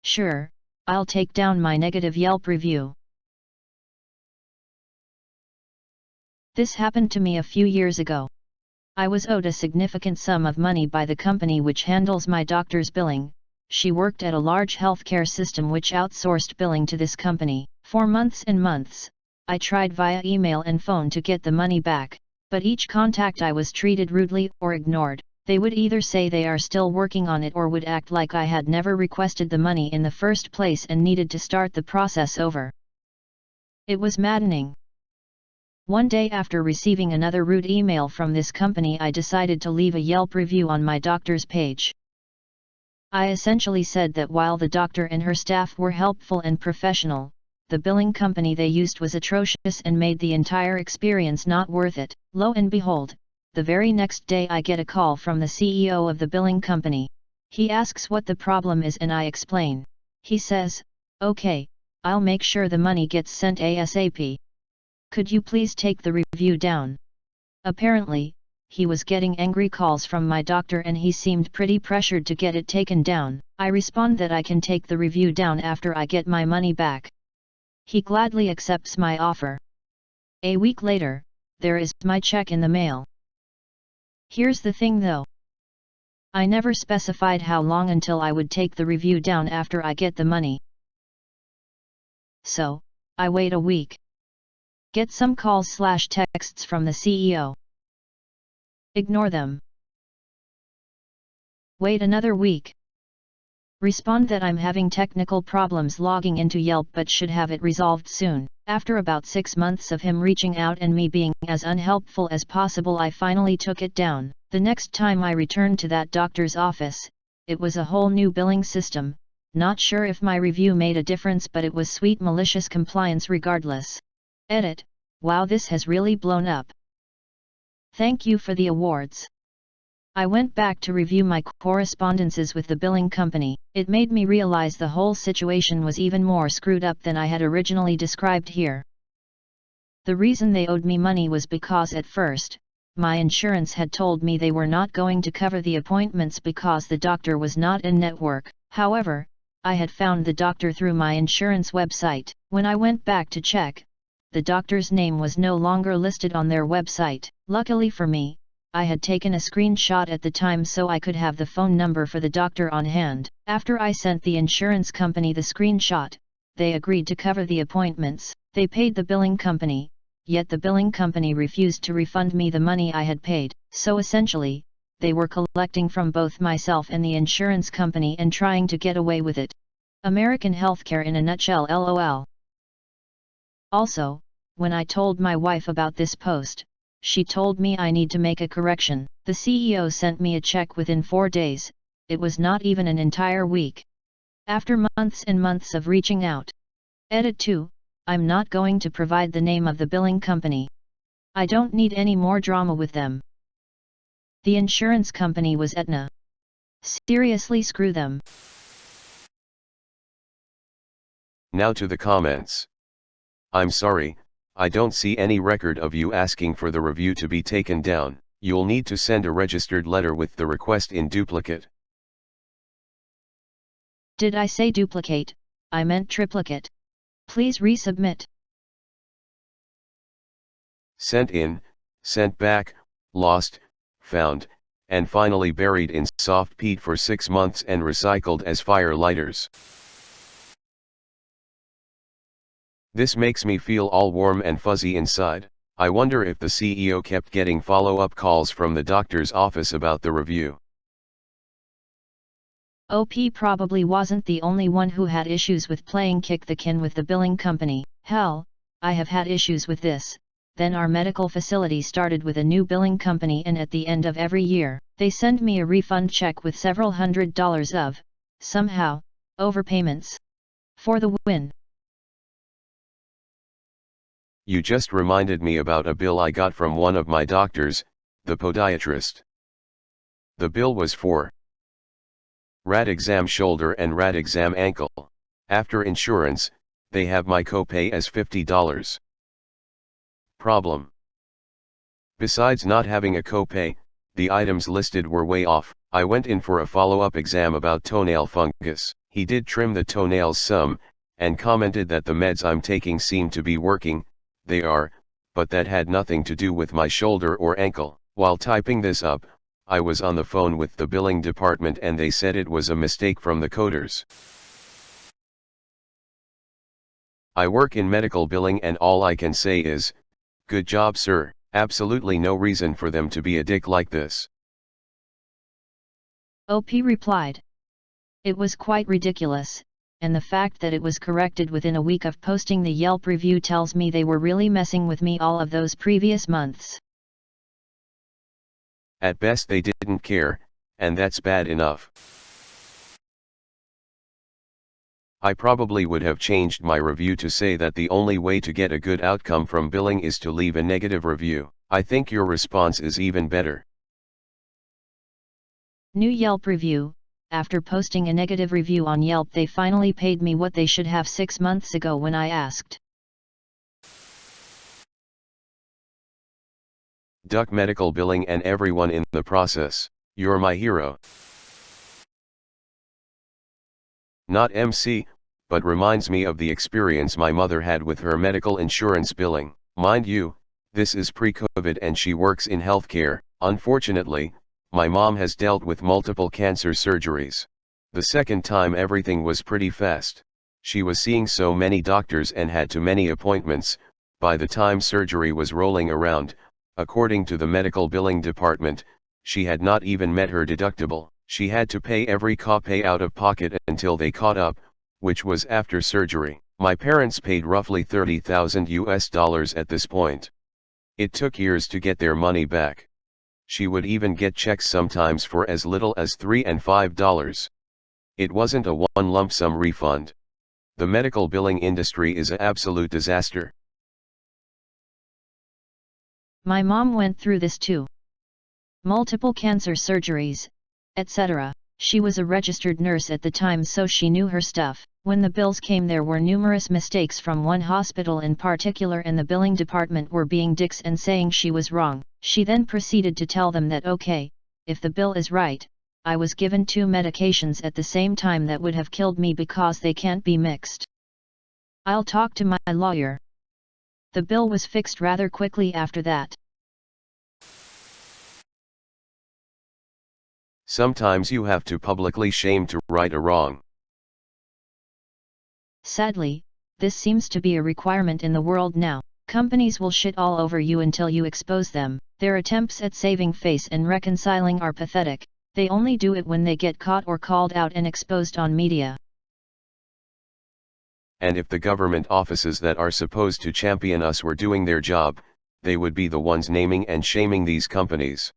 Sure, I'll take down my negative Yelp review. This happened to me a few years ago. I was owed a significant sum of money by the company which handles my doctor's billing. She worked at a large healthcare system which outsourced billing to this company. For months and months, I tried via email and phone to get the money back, but each contact I was treated rudely or ignored. They would either say they are still working on it or would act like I had never requested the money in the first place and needed to start the process over. It was maddening. One day after receiving another rude email from this company, I decided to leave a Yelp review on my doctor's page. I essentially said that while the doctor and her staff were helpful and professional, the billing company they used was atrocious and made the entire experience not worth it. Lo and behold, the very next day I get a call from the CEO of the billing company. He asks what the problem is and I explain. He says, "Okay, I'll make sure the money gets sent ASAP. Could you please take the review down?" Apparently, he was getting angry calls from my doctor and he seemed pretty pressured to get it taken down. I respond that I can take the review down after I get my money back. He gladly accepts my offer. A week later, there is my check in the mail. Here's the thing though. I never specified how long until I would take the review down after I get the money. So, I wait a week. Get some calls/texts from the CEO. Ignore them. Wait another week. Respond that I'm having technical problems logging into Yelp but should have it resolved soon. After about 6 months of him reaching out and me being as unhelpful as possible, I finally took it down. The next time I returned to that doctor's office, it was a whole new billing system. Not sure if my review made a difference, but it was sweet malicious compliance regardless. Edit: wow, this has really blown up. Thank you for the awards. I went back to review my correspondences with the billing company. It made me realize the whole situation was even more screwed up than I had originally described here. The reason they owed me money was because at first, my insurance had told me they were not going to cover the appointments because the doctor was not in network. However, I had found the doctor through my insurance website. When I went back to check, the doctor's name was no longer listed on their website. Luckily for me, I had taken a screenshot at the time so I could have the phone number for the doctor on hand. After I sent the insurance company the screenshot, they agreed to cover the appointments. They paid the billing company, yet the billing company refused to refund me the money I had paid. So essentially, they were collecting from both myself and the insurance company and trying to get away with it. American healthcare in a nutshell, LOL. Also, when I told my wife about this post, she told me I need to make a correction. The CEO sent me a check within 4 days. It was not even an entire week. After months and months of reaching out. Edit 2, I'm not going to provide the name of the billing company. I don't need any more drama with them. The insurance company was Aetna. Seriously, screw them. Now to the comments. I'm sorry, I don't see any record of you asking for the review to be taken down. You'll need to send a registered letter with the request in duplicate. Did I say duplicate? I meant triplicate. Please resubmit. Sent in, sent back, lost, found, and finally buried in soft peat for 6 months and recycled as fire lighters. This makes me feel all warm and fuzzy inside. I wonder if the CEO kept getting follow-up calls from the doctor's office about the review. OP probably wasn't the only one who had issues with playing kick the can with the billing company. Hell, I have had issues with this. Then our medical facility started with a new billing company, and at the end of every year, they send me a refund check with several $100s of, somehow, overpayments. For the win. You just reminded me about a bill I got from one of my doctors, the podiatrist. The bill was for rad exam shoulder and rad exam ankle. After insurance, they have my copay as $50. Problem. Besides not having a copay, the items listed were way off. I went in for a follow-up exam about toenail fungus. He did trim the toenails some, and commented that the meds I'm taking seem to be working. They are, but that had nothing to do with my shoulder or ankle. While typing this up, I was on the phone with the billing department and they said it was a mistake from the coders. I work in medical billing and all I can say is, good job sir, absolutely no reason for them to be a dick like this. OP replied. It was quite ridiculous, and the fact that it was corrected within a week of posting the Yelp review tells me they were really messing with me all of those previous months. At best they didn't care, and that's bad enough. I probably would have changed my review to say that the only way to get a good outcome from billing is to leave a negative review. I think your response is even better. New Yelp review. After posting a negative review on Yelp, they finally paid me what they should have 6 months ago when I asked. Duck Medical Billing and everyone in the process, you're my hero. Not MC, but reminds me of the experience my mother had with her medical insurance billing. Mind you, this is pre-COVID and she works in healthcare. Unfortunately, my mom has dealt with multiple cancer surgeries. The second time everything was pretty fast. She was seeing so many doctors and had too many appointments. By the time surgery was rolling around, according to the medical billing department, she had not even met her deductible. She had to pay every copay out of pocket until they caught up, which was after surgery. My parents paid roughly $30,000 at this point. It took years to get their money back. She would even get checks sometimes for as little as $3 and $5. It wasn't a one lump sum refund. The medical billing industry is an absolute disaster. My mom went through this too. Multiple cancer surgeries, etc. She was a registered nurse at the time, so she knew her stuff. When the bills came, there were numerous mistakes from one hospital in particular, and the billing department were being dicks and saying she was wrong. She then proceeded to tell them that okay, if the bill is right, I was given 2 medications at the same time that would have killed me because they can't be mixed. I'll talk to my lawyer. The bill was fixed rather quickly after that. Sometimes you have to publicly shame to right a wrong. Sadly, this seems to be a requirement in the world now. Companies will shit all over you until you expose them. Their attempts at saving face and reconciling are pathetic. They only do it when they get caught or called out and exposed on media. And if the government offices that are supposed to champion us were doing their job, they would be the ones naming and shaming these companies.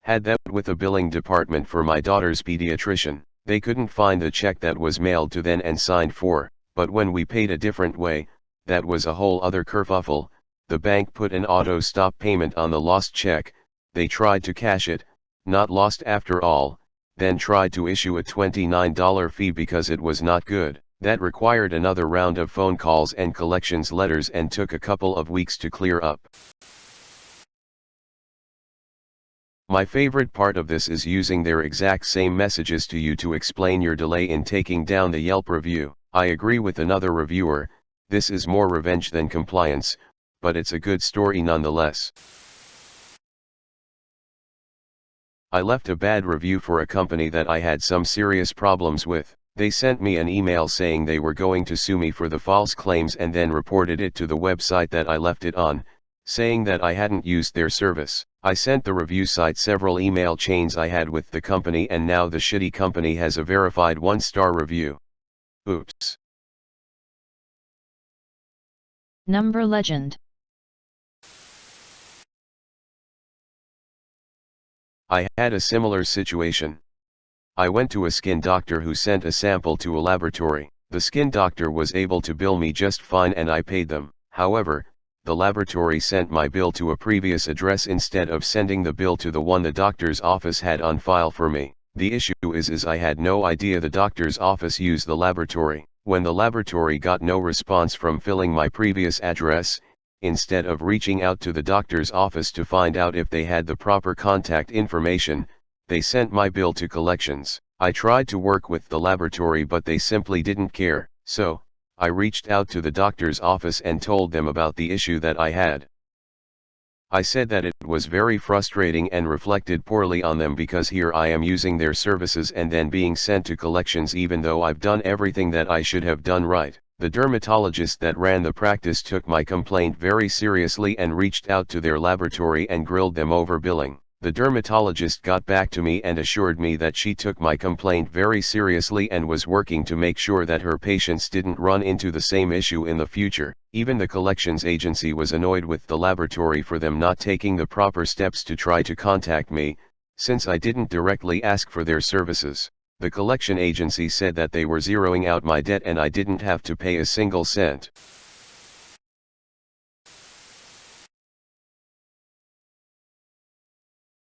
Had that with a billing department for my daughter's pediatrician. They couldn't find the check that was mailed to them and signed for, but when we paid a different way, that was a whole other kerfuffle. The bank put an auto stop payment on the lost check. They tried to cash it, not lost after all, then tried to issue a $29 fee because it was not good. That required another round of phone calls and collections letters and took a couple of weeks to clear up. My favorite part of this is using their exact same messages to you to explain your delay in taking down the Yelp review. I agree with another reviewer, this is more revenge than compliance, but it's a good story nonetheless. I left a bad review for a company that I had some serious problems with. They sent me an email saying they were going to sue me for the false claims and then reported it to the website that I left it on, saying that I hadn't used their service. I sent the review site several email chains I had with the company, and now the shitty company has a verified 1-star review. Oops. Number legend. I had a similar situation. I went to a skin doctor who sent a sample to a laboratory. The skin doctor was able to bill me just fine and I paid them. However, the laboratory sent my bill to a previous address instead of sending the bill to the one the doctor's office had on file for me. The issue is I had no idea the doctor's office used the laboratory. When the laboratory got no response from filling my previous address, instead of reaching out to the doctor's office to find out if they had the proper contact information, They sent my bill to collections. I tried to work with the laboratory but they simply didn't care, so I reached out to the doctor's office and told them about the issue that I had. I said that it was very frustrating and reflected poorly on them because here I am using their services and then being sent to collections even though I've done everything that I should have done right. The dermatologist that ran the practice took my complaint very seriously and reached out to their laboratory and grilled them over billing. The dermatologist got back to me and assured me that she took my complaint very seriously and was working to make sure that her patients didn't run into the same issue in the future. Even the collections agency was annoyed with the laboratory for them not taking the proper steps to try to contact me, since I didn't directly ask for their services. The collection agency said that they were zeroing out my debt and I didn't have to pay a single cent.